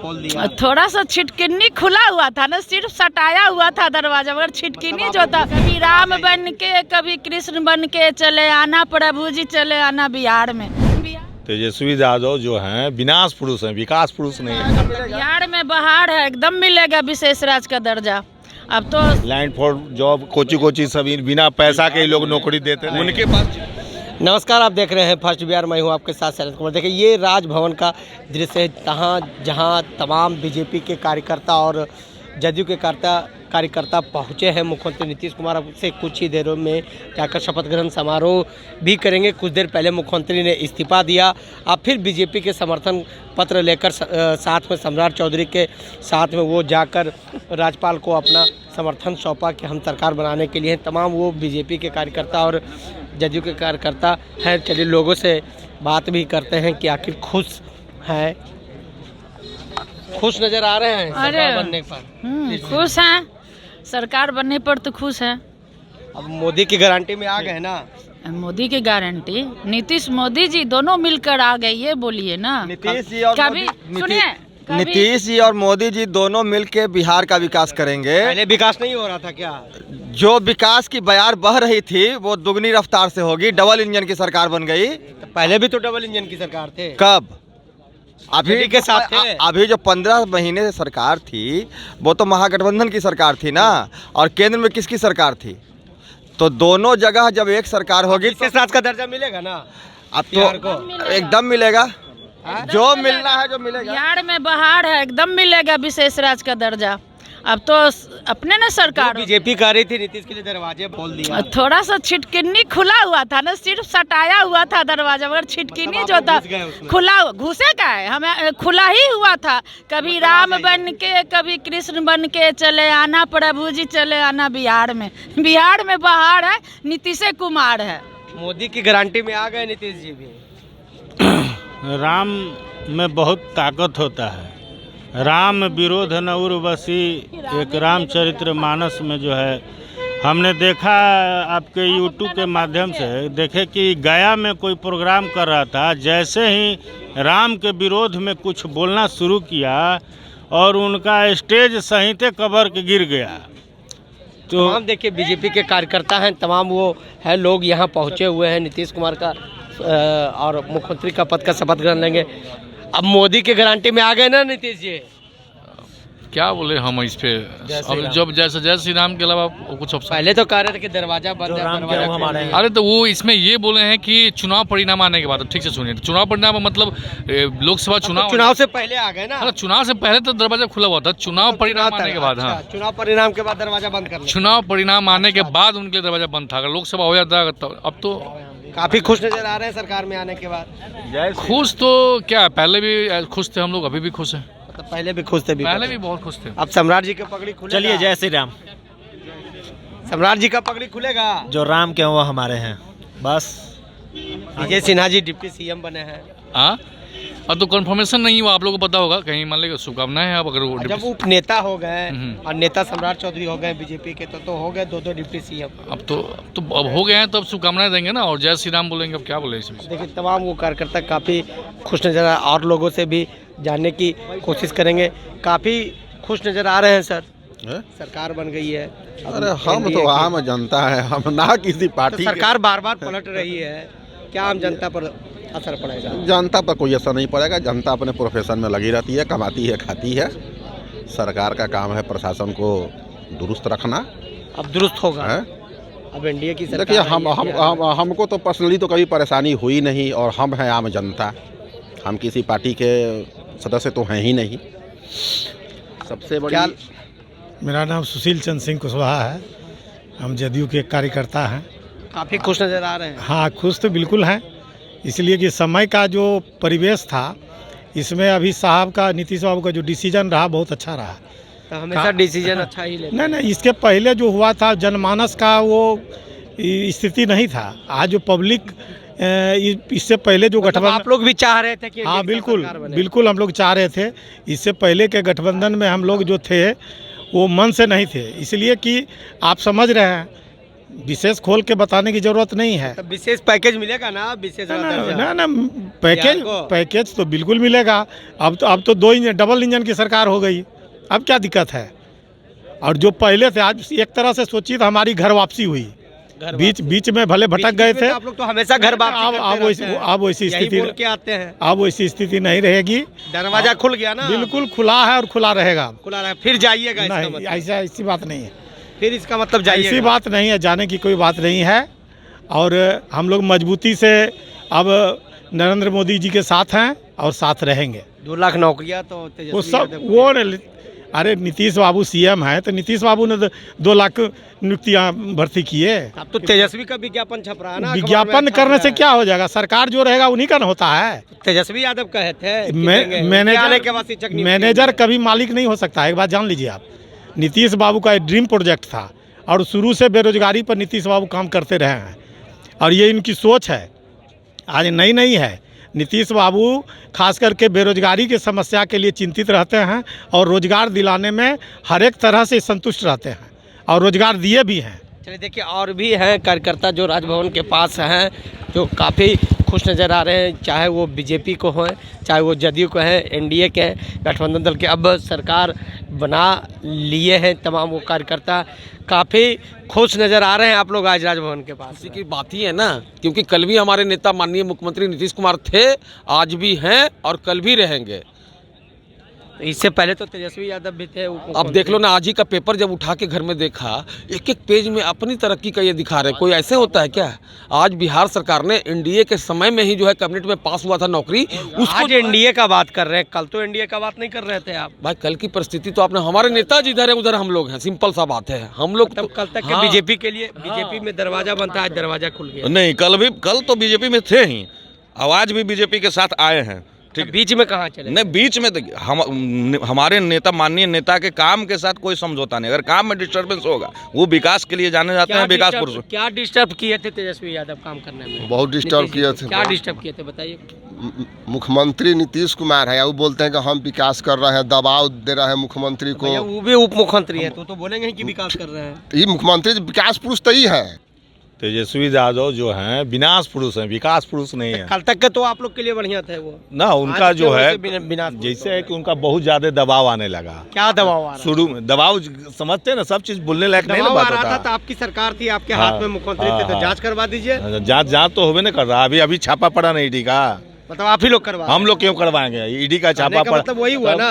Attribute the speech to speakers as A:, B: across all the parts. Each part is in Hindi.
A: खोल दिया।
B: थोड़ा सा छिटकिनी खुला हुआ था ना, सिर्फ सटाया हुआ था दरवाजा, मगर छिटकिनी जो था, कभी राम बन के कभी कृष्ण बन के चले आना, प्रभु जी चले आना बिहार में।
C: तेजस्वी यादव जो हैं विनाश पुरुष हैं, विकास पुरुष नहीं है।
B: बिहार में बहार है, एकदम मिलेगा विशेष राज का दर्जा। अब तो
C: लैंड फॉर जॉब कोची सभी बिना पैसा के ही लोग नौकरी देते हैं उनके पास।
A: नमस्कार, आप देख रहे हैं फर्स्ट बिहार, मैं हूं आपके साथ शरद कुमार। देखिए, ये राजभवन का दृश्य है जहां तमाम बीजेपी के कार्यकर्ता और जदयू के कार्यकर्ता पहुंचे हैं। मुख्यमंत्री नीतीश कुमार से कुछ ही देरों में जाकर शपथ ग्रहण समारोह भी करेंगे। कुछ देर पहले मुख्यमंत्री ने इस्तीफा दिया, अब फिर बीजेपी के समर्थन पत्र लेकर साथ में सम्राट चौधरी के साथ में वो जाकर राज्यपाल को अपना समर्थन सौंपा कि हम सरकार बनाने के लिए हैं। तमाम वो बीजेपी के कार्यकर्ता और जदयू के कार्यकर्ता हैं। चलिए लोगों से बात भी करते हैं कि आखिर खुश हैं, खुश नजर आ रहे हैं सरकार बनने पर।
B: खुश हैं, सरकार बनने पर तो खुश हैं।
A: अब मोदी की गारंटी में आ गए ना।
B: मोदी की गारंटी, नीतीश मोदी जी दोनों मिलकर आ गए, ये बोलिए ना।
D: नीतीश जी और
B: कभी सुनिए,
D: नीतीश जी और मोदी जी दोनों मिलके बिहार का विकास करेंगे।
A: पहले विकास नहीं हो रहा था क्या?
D: जो विकास की बयार बह रही थी वो दुगनी रफ्तार से होगी। डबल इंजन की सरकार बन गई।
A: पहले भी तो डबल इंजन की सरकार थे।
D: कब? अभी
A: के साथ थे।
D: अभी जो 15 महीने से सरकार थी वो तो महागठबंधन की सरकार थी ना, और केंद्र में किसकी सरकार थी? तो दोनों जगह जब एक सरकार होगी
A: तो राज का दर्जा मिलेगा ना।
D: अब तो एकदम मिलेगा, जो मिलना है जो मिलेगा।
B: बिहार में बहार है, एकदम मिलेगा विशेष राज का दर्जा। अब तो अपने ना सरकार
A: बीजेपी कर रही थी नीतीश के लिए दरवाजे खोल दिया।
B: थोड़ा सा छिटकिनी खुला हुआ था ना, सिर्फ सटाया हुआ था दरवाजा, मगर छिटकिनी जो था खुला, घुसे का है, हमें खुला ही हुआ था। कभी राम बन के कभी कृष्ण बन के चले आना, प्रभु जी चले आना बिहार में। बिहार में बहार है, नीतीश कुमार है।
A: मोदी की गारंटी में आ गए नीतीश जी भी।
E: राम में बहुत ताकत होता है। राम विरोध न उर्वशी, एक रामचरित्र मानस में जो है हमने देखा, आपके यूट्यूब के माध्यम से देखे कि गया में कोई प्रोग्राम कर रहा था, जैसे ही राम के विरोध में कुछ बोलना शुरू किया और उनका स्टेज सहित कबर के गिर गया।
A: तो हम देखिए बीजेपी के कार्यकर्ता हैं, तमाम वो है लोग यहाँ पहुँचे हुए हैं। नीतीश कुमार का और मुख्यमंत्री का पद का शपथ ग्रहण लेंगे। अब मोदी के गारंटी में आ गए ना नीतीश जी।
F: क्या बोले हम इस पे? अब जब जैसे जय श्री राम के अलावा कुछ ऑप्शन
A: पहले तो कह रहे थे कि दरवाजा बंद है।
F: अरे तो वो इसमें ये बोले हैं कि चुनाव परिणाम आने के बाद, ठीक से सुनिए, चुनाव परिणाम मतलब लोकसभा
A: चुनाव से पहले आ गए ना।
F: अरे चुनाव से पहले तो दरवाजा खुला हुआ था, चुनाव परिणाम आने के बाद। हाँ,
A: चुनाव परिणाम के बाद दरवाजा बंद कर,
F: चुनाव परिणाम आने के बाद उनके लिए दरवाजा बंद था। अगर लोकसभा हो जाता अब तो
A: काफी खुश नजर आ रहे हैं सरकार में आने के बाद।
F: खुश तो क्या, पहले भी खुश थे हम लोग, अभी भी खुश हैं।
A: तो पहले भी खुश थे,
F: पहले भी बहुत खुश थे।
A: अब सम्राट जी का पगड़ी खुलेगा।
G: चलिए, जय श्री राम।
A: सम्राट जी का पगड़ी खुलेगा।
G: जो राम के वो हमारे हैं, बस।
A: विजय सिन्हा जी डिप्टी सीएम बने हैं।
F: हाँ, अब तो कंफर्मेशन नहीं हुआ, आप लोगों को पता होगा, कहीं मान लीजिए शुभकामनाएं हैं। अब अगर
A: जब उप नेता हो गए और नेता सम्राट चौधरी हो गए बीजेपी के, तो हो गए दो डिप्टी सीएम।
F: अब हो गए हैं, तो अब शुभकामनाएं देंगे ना, और जय श्री राम बोलेंगे। अब क्या बोले इसमें?
A: देखिए, तमाम वो कार्यकर्ता काफ़ी खुश नजर आ, और लोगों से भी जानने की कोशिश करेंगे। काफ़ी खुश नजर आ रहे हैं सर। सरकार बन गई है।
C: अरे हम तो आम जनता है, हम ना किसी पार्टी।
A: तो सरकार बार बार पलट रही है, क्या आम जनता पर असर पड़ेगा?
C: जनता पर कोई असर नहीं पड़ेगा। जनता अपने प्रोफेशन में लगी रहती है, कमाती है, खाती है। सरकार का काम है प्रशासन को दुरुस्त रखना।
A: अब दुरुस्त होगा
C: है?
A: अब एनडीए की सरकार।
C: देखिए, हमको तो पर्सनली तो कभी परेशानी हुई नहीं, और हम हैं आम जनता, हम किसी पार्टी के सदस्य तो हैं ही नहीं। सबसे बड़ी,
H: मेरा नाम सुशील चंद्र सिंह कुशवाहा है, हम जदयू के कार्यकर्ता हैं।
A: काफ़ी खुश नज़र आ रहे हैं।
H: हाँ, खुश तो बिल्कुल हैं, इसलिए कि समय का जो परिवेश था, इसमें अभी साहब का, नीतीश बाबू का जो डिसीजन रहा बहुत अच्छा रहा।
A: तो हमेशा डिसीजन अच्छा ही लेते।
H: नहीं, इसके पहले जो हुआ था जनमानस का वो स्थिति नहीं था। आज जो पब्लिक, इससे पहले जो गठबंधन,
A: आप लोग भी चाह रहे थे कि
H: हाँ बिल्कुल हम लोग चाह रहे थे। इससे पहले के गठबंधन में हम लोग जो थे वो मन से नहीं थे, इसलिए कि आप समझ रहे हैं विशेष खोल के बताने की जरूरत नहीं है।
A: तो विशेष पैकेज मिलेगा ना, विशेष दर्जा?
H: ना पैकेज
A: बिहार को?
H: पैकेज तो बिल्कुल मिलेगा। अब तो डबल इंजन की सरकार हो गई, अब क्या दिक्कत है। और जो पहले थे, आज एक तरह से सोचिए तो हमारी घर वापसी हुई। बीच में भले भटक गए थे,
A: आप लोग तो हमेशा घर वापसी
H: अब वैसी स्थिति
A: के आते हैं।
H: अब वैसी स्थिति नहीं रहेगी।
A: दरवाजा खुल गया ना,
H: बिल्कुल खुला है और खुला रहेगा।
A: खुला रहे फिर जाइएगा, इसका
H: नहीं,
A: मतलब
H: ऐसी बात नहीं है।
A: फिर इसका मतलब जाइएगा?
H: ऐसी बात नहीं है, जाने की कोई बात नहीं है। और हम लोग मजबूती से अब नरेंद्र मोदी जी के साथ हैं और साथ रहेंगे।
A: 2 लाख नौकरियां तो
H: वो सब वो अरे नीतीश बाबू सीएम है तो नीतीश बाबू ने 2 लाख नियुक्तियां भर्ती किए।
A: अब तो तेजस्वी का विज्ञापन छप रहा है ना,
H: विज्ञापन करने से क्या हो जाएगा, सरकार जो रहेगा उन्हीं का न होता है।
A: तेजस्वी यादव कहे थे कि
H: मैनेजर कभी मालिक नहीं हो सकता है, एक बात जान लीजिए आप। नीतीश बाबू का एक ड्रीम प्रोजेक्ट था और शुरू से बेरोजगारी पर नीतीश बाबू काम करते रहे हैं और ये इनकी सोच है, आज नहीं है। नीतीश बाबू खास करके बेरोजगारी की समस्या के लिए चिंतित रहते हैं और रोजगार दिलाने में हर एक तरह से संतुष्ट रहते हैं और रोजगार दिए भी हैं।
A: चलिए देखिए, और भी हैं कार्यकर्ता जो राजभवन के पास हैं, जो काफ़ी खुश नज़र आ रहे हैं, चाहे वो बीजेपी को हो, चाहे वो जदयू को है, एनडीए के गठबंधन दल के। अब सरकार बना लिए हैं तमाम वो कार्यकर्ता, काफ़ी खुश नज़र आ रहे हैं आप लोग आज राजभवन के पास।
I: इसी की बात ही है ना, क्योंकि कल भी हमारे नेता माननीय मुख्यमंत्री नीतीश कुमार थे, आज भी हैं और कल भी रहेंगे।
A: इससे पहले तो तेजस्वी यादव भी थे।
I: अब देख लो ना, आज ही का पेपर जब उठा के घर में देखा, एक पेज में अपनी तरक्की का ये दिखा रहे। कोई ऐसे होता है क्या? आज बिहार सरकार ने एनडीए के समय में ही जो है कैबिनेट में पास हुआ था नौकरी,
A: उसको एनडीए का बात कर रहे हैं, कल तो एनडीए का बात नहीं कर रहे थे आप।
I: भाई कल की परिस्थिति तो आपने, हमारे नेता जी इधर है उधर हम लोग हैं, सिंपल सा बात है। हम लोग
A: तब कल तक के बीजेपी के लिए, बीजेपी में दरवाजा बनता है, आज दरवाजा खुल गया।
J: नहीं, कल तो बीजेपी में थे ही, आवाज भी बीजेपी के साथ आए हैं।
A: ठीक, बीच में कहाँ चले?
J: नहीं, बीच में तो हमारे नेता, माननीय नेता के काम के साथ कोई समझौता नहीं। अगर काम में डिस्टर्बेंस होगा, वो विकास के लिए जाने जाते हैं, विकास पुरुष।
A: क्या डिस्टर्ब किए थे तेजस्वी यादव काम करने में?
K: बहुत डिस्टर्ब किए थे।
A: क्या डिस्टर्ब किए थे बताइए?
K: मुख्यमंत्री नीतीश कुमार है, वो बोलते हैं कि हम विकास कर रहे हैं, दबाव दे रहे हैं मुख्यमंत्री को।
A: वो भी उप मुख्यमंत्री है तो बोलेंगे कि विकास कर रहे हैं।
K: ये मुख्यमंत्री विकास पुरुष तो ही है।
E: तेजस्वी यादव जो हैं विनाश पुरुष हैं, विकास पुरुष नहीं है।
A: कल तक के तो आप लोग के लिए बढ़िया थे वो
E: ना, उनका जो है
A: विनाश
E: जैसे है कि उनका बहुत ज्यादा दबाव आने लगा।
A: क्या दबाव आ रहा?
E: शुरू में दबाव समझते हैं ना, सब चीज बोलने लायक नहीं ना बात होता।
A: तो आपकी सरकार थी, आपके हाथ में मुख्यमंत्री थे, तो जांच करवा दीजिए।
E: जांच तो होवे नहीं कर रहा, अभी छापा पड़ा नहीं ईडी का।
A: मतलब आप ही लोग करवा?
E: हम लोग क्यों करवाएंगे? ईडी का छापा पड़ा,
A: मतलब वही हुआ ना,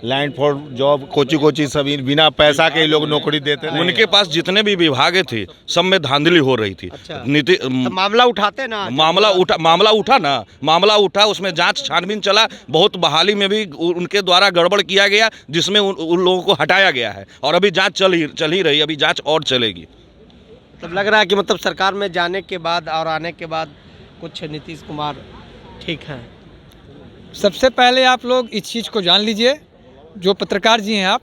E: लैंड फॉर जॉब, कोची सब बिना पैसा के लोग नौकरी देते हैं।
J: उनके पास जितने भी विभागे थे, सब में धांधली हो रही थी।
A: अच्छा।
J: तो
A: मामला उठाते ना,
J: मामला उठा, उसमें जांच छानबीन चला, बहुत बहाली में भी उनके द्वारा गड़बड़ किया गया, जिसमें उन लोगों को हटाया गया है और अभी जांच चल ही रही, अभी जांच और चलेगी।
A: तब लग रहा है कि मतलब सरकार में जाने के बाद और आने के बाद कुछ नीतीश कुमार ठीक है।
L: सबसे पहले आप लोग इस चीज़ को जान लीजिए, जो पत्रकार जी हैं,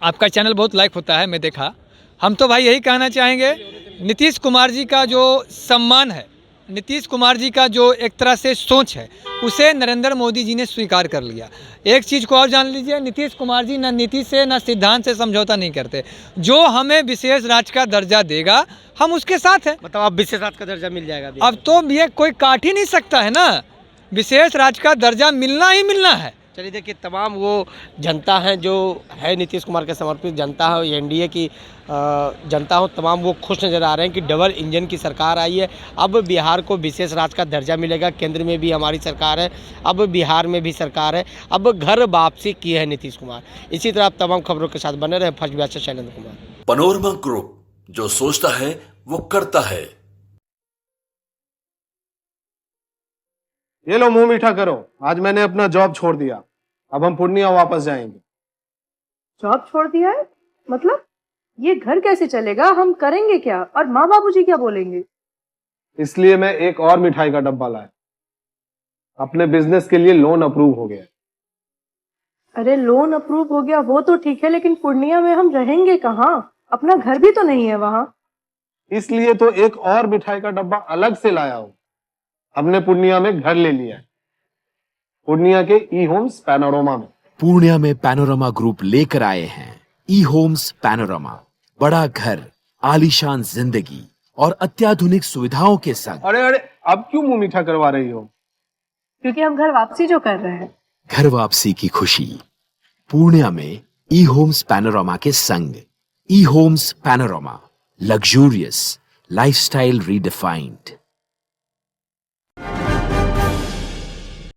L: आपका चैनल बहुत लाइक होता है, मैं देखा। हम तो भाई यही कहना चाहेंगे, नीतीश कुमार जी का जो सम्मान है, नीतीश कुमार जी का जो एक तरह से सोच है, उसे नरेंद्र मोदी जी ने स्वीकार कर लिया। एक चीज़ को और जान लीजिए, नीतीश कुमार जी ना नीति से ना सिद्धांत से समझौता नहीं करते। जो हमें विशेष राज्य का दर्जा देगा, हम उसके साथ हैं।
A: मतलब अब विशेष राज्य का दर्जा मिल जाएगा अभी?
L: अब तो ये कोई काट ही नहीं सकता है ना, विशेष राज्य का दर्जा मिलना ही मिलना है।
A: चलिए देखिए, तमाम वो जनता है जो है नीतीश कुमार के समर्पित जनता है, एनडीए की जनता हो, तमाम वो खुश नज़र आ रहे हैं कि डबल इंजन की सरकार आई है। अब बिहार को विशेष राज्य का दर्जा मिलेगा, केंद्र में भी हमारी सरकार है, अब बिहार में भी सरकार है, अब घर वापसी की है नीतीश कुमार। इसी तरह आप तमाम खबरों के साथ बने रहे। फर्स्ट बैच से शैलेंद्र कुमार।
M: पनोरमा ग्रुप, जो सोचता है वो करता है।
N: ये लो, मुंह मीठा करो, आज मैंने अपना जॉब छोड़ दिया, अब हम पूर्णिया वापस जाएंगे।
O: जॉब छोड़ दिया है? मतलब ये घर कैसे चलेगा, हम करेंगे क्या, और माँ बाबूजी क्या बोलेंगे?
N: इसलिए मैं एक और मिठाई का डब्बा लाया, अपने बिजनेस के लिए लोन अप्रूव हो गया।
O: अरे लोन अप्रूव हो गया वो तो ठीक है, लेकिन पूर्णिया में हम रहेंगे कहाँ? अपना घर भी तो नहीं है वहाँ।
N: इसलिए तो एक और मिठाई का डब्बा अलग से लाया हूँ, हमने पूर्णिया में घर ले लिया है, पूर्णिया के ई होम्स पैनोरमा में।
P: पूर्णिया में पैनोरमा ग्रुप लेकर आए हैं ई होम्स पैनोरमा। बड़ा घर,
M: आलीशान जिंदगी और अत्याधुनिक सुविधाओं के संग
N: अरे अरे अब क्यों मुंह मीठा करवा रही हो?
O: क्योंकि हम घर वापसी जो कर रहे हैं।
M: घर वापसी की खुशी पूर्णिया में ई होम्स पैनोरामा के संग। E Homes Panorama, luxurious lifestyle redefined.